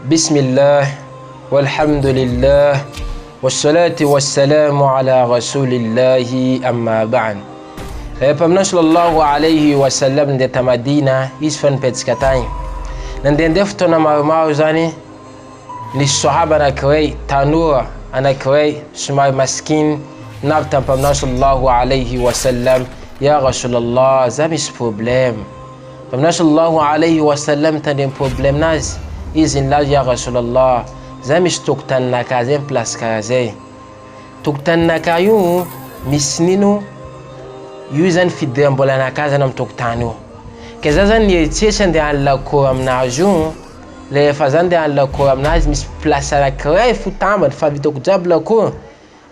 بسم الله والحمد لله والصلاة والسلام على رسول الله أما بعد. Pamna sallallahu alayhi wa sallam de tamadina isfan petskatain nande deftona marmar zani ni sahaba na kray tanura ana kray sumay maskin nabta pamna sallallahu alayhi wa sallam ya rasulullah zamis problem pamna sallallahu alayhi wa sallam tandem problem naz izin la ya rasulullah zamis tuktan na kazen plus kaze tuktan na kayu misninu yuzan fidem bolana kaza nam toktano kezazan ni tiesan de alla ko amnaju le fazan de alla ko amnaj mis place la kray futamba fa vitok jabla ko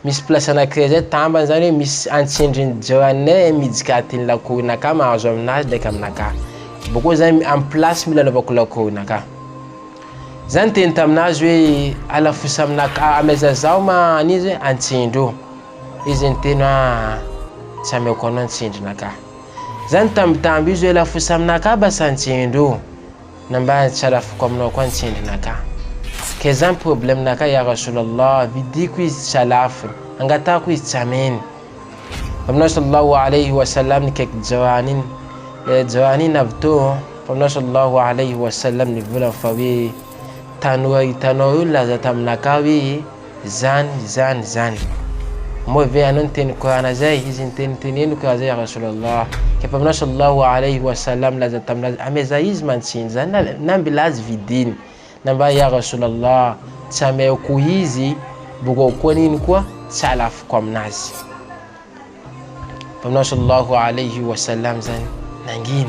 mis place na kreze tamba zani mis ancindrin jone midikatin la ko na kama azomnaj de kam naka boko zan en place mi la bokla ko naka zan tentamnaj we ala fusam naka ameza zauma nize ancindo izentena same konon sindnaka zan tamtambi zo la fusamnaka basantindo namba chala fukomno kon sindnaka ke zan problem naka ya rasulullah vidi ku salaf angata ku tsamen Muhammad sallallahu alayhi wa sallam ke jawanin abto Muhammad sallallahu alayhi wa sallam ni vula fawi tanoi la zatamnaka wi zan mo ve anon ten ko ana zai izin ten ko azai rasulullah ke pamna sallallahu alayhi wa sallam la zatamna amezaiz man sinza nan bilaz vidin namba ya rasulullah tsame ku hizi bugo konin kwa salaf komnaz pamna sallallahu alayhi wa sallam zan nangin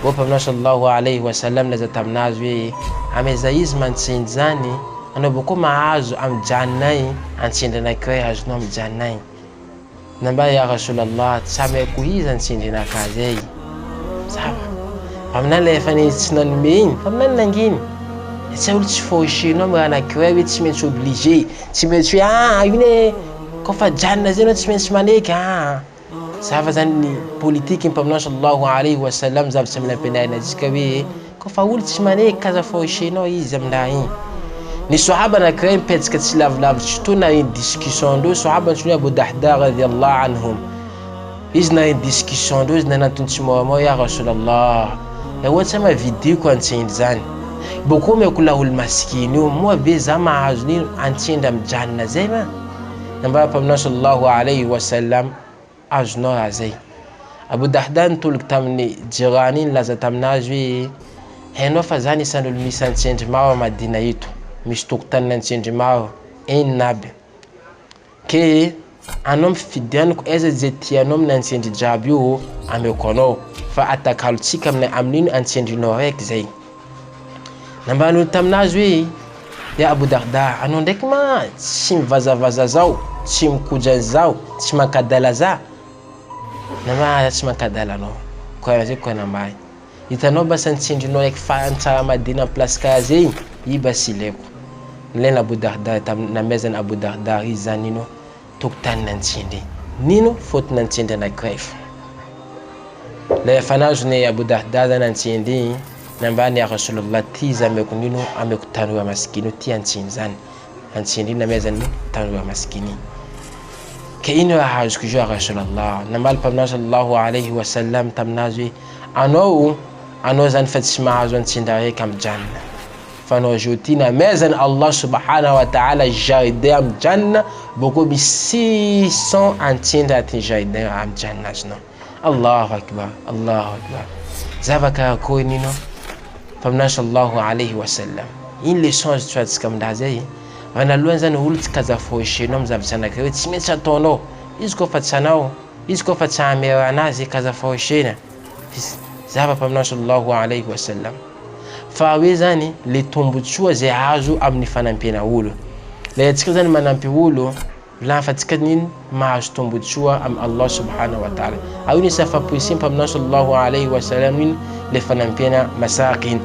bo pamna sallallahu alayhi wa sallam la zatamna zwe amezaiz man sinzani ano boko maazo am jannai antinda na kray azno am jannai namba ya rasulullah tsame kuiza antinda na kazei sawa amna le fani sinan mein amna nangin c'est ulti foshi no mwana kray wit simen obligé simen tu yune ko fa janna zeno simen smaneka sawa zani politique pamna sallallahu alayhi wa sallam zab samla penana jiskawi ko fa ulti smaneka za foshi no izamdai ni sahaba na kray pets kat slav tuna in discussion do sahaba tuna Abu Dahda radiyallahu anhum izna in discussion do izna nantuntimo ya rasulullah ya wata video ko antinzan boko me kula ul maskini mo be zama aznin antinda mjanna zema namba pa sallallahu alayhi wa sallam azno azai Abu Dahda tulk tamni jiranin la zatamnajwi heno fazani sanul misan change mawa madina yitu mistuktan nan sindimao nabi ke anom fidian ko eza zetianom nan sindi jabio amekono fa atakal tikam na amnin an sindi norek zai nambanu tamnazwi ya Abu Dahda anon dekma sim vaza zao sim kujan zao sim kadala za nama sim kadala no ko yaje ko nambai itano basan sindi norek fa anta madina place kaze yibasileko len Abu Dahda tam na mezan Abu Dahda izanino tuktan nansindi nino fot nansindi na kref le fanajne Abu Dahda nansindi nambani ya rasulullah tiza mekunino amekutanu wa maskini ti ansinzan ansindi na mezan tanu wa maskini ke ino haj ku jo rasulullah namal pamna sallallahu alayhi wa sallam tamnazi ano zan fatsma azon tindare kam janna fanojotina mezan Allah subhanahu wa ta'ala jardin am janna boko bi 600 antinda tin jardin am janna no Allahu akbar zavaka ko nino famna sallallahu alayhi wa sallam in les songes tuats kam dazai wana luanza no ulti kaza foshi no mzabsana ke timetsa tono isko fatsanao isko fatsamera nazi kaza foshi na zava famna sallallahu alayhi wa sallam fawezani le tombotsua ze azo amni fanampena ulo le tsikazani manampi ulo la fatikanin ma tombotsua am Allah subhanahu wa ta'ala awni safa puisim pamna sallallahu alayhi wa sallam le fanampena masakin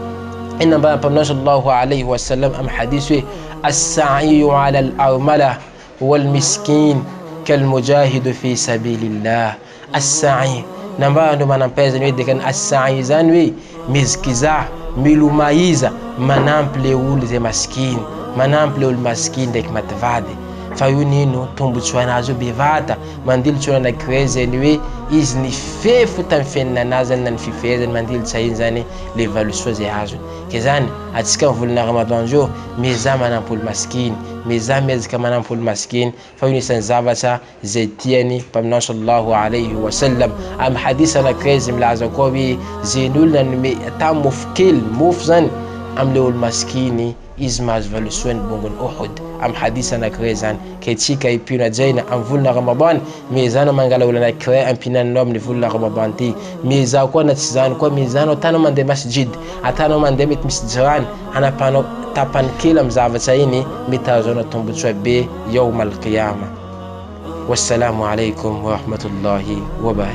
inna ba pamna sallallahu alayhi wa sallam am hadithu as-sa'i 'ala al-armala wal miskin kal mujahid fi sabilillah as-sa'i namba ndo manampeza ni dekan as-sa'i zanwi miskiza milumaiza manampy le olo zay maskiny, manampy le olo maskiny ndraiky mativady. Fa io nino tombotsoa anazy io bevata, mandilitsy olo anankiray zany hoe izy nifefo tamin'ny fiainananazy zany na ny fifehezany mandilitsy iny zany le valosoa zay azony. Ke zany atsika amin'ny volana Ramadan zao mizaha manampy olo maskiny, mizaha miezaka manampy olo maskiny, fa io isan'ny zavatra zay tiany mpaminao sallallahu alayhi wa sallam. Amin'ny hadisa anankiray zay milaza koa hoe zay ny olona nome ata mofo kely, mofo zany amile olo maskiny izy mahazo valosoa ny bongony Uhud. Amin'ny hadisa anankiray zany. Ke tsika hipino ajaina amin'ny volana Ramadan miezana mangala olo anankiray ampinanao amin'ny volana Ramadan ty. Miezah koa na tsy zany koa miezanao atanao mandeha masjid, atanao mandeha mety misy jirany, anapanao tapany kely amin'ny zavatra iny mety ahazoanao tombotsoa be yawm al-qiyama. Wassalamu alaikum wa rahmatullahi wa barakatuh.